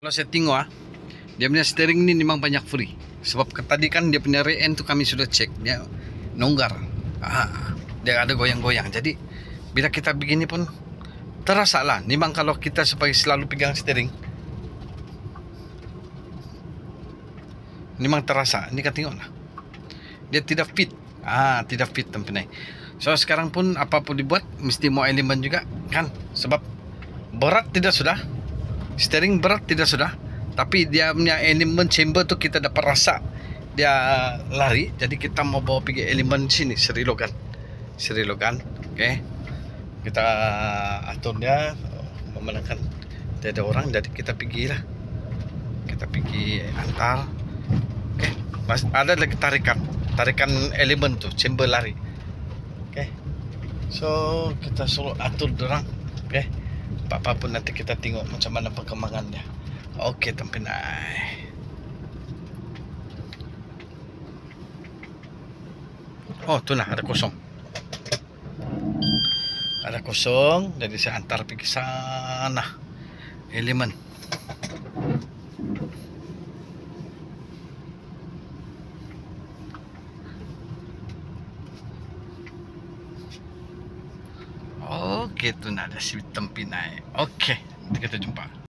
Kalau saya tengok dia punya steering ni memang banyak free. Sebab tadi kan dia punya rear end tu kami sudah cek, dia longgar. Dia ada goyang-goyang. Jadi bila kita begini pun terasa lah. Memang kalau kita supaya selalu pegang steering, memang terasa. Ini kan tengok lah, dia tidak fit. Tidak fit tempat. So sekarang pun apapun dibuat mesti mau elemen juga kan. Sebab berat tidak sudah, steering berat tidak sudah, tapi dia punya elemen chamber tu kita dapat rasa dia lari. Jadi kita mau bawa pergi elemen sini, Sri Logan. Okay, kita atur dia memandangkan dia ada orang, jadi kita pergi lah, kita pergi antar. Okay, ada lagi tarikan elemen tu chamber lari. Okay, so kita suruh atur dorang. Okay, apa pun nanti kita tengok macam mana perkembangannya. Okey, tempinai. Oh, tu nah ada kosong. Ada kosong, jadi saya antar pergi sana. Elemen. Okey, tu nah ada si tempinai. Okey, nanti kita jumpa.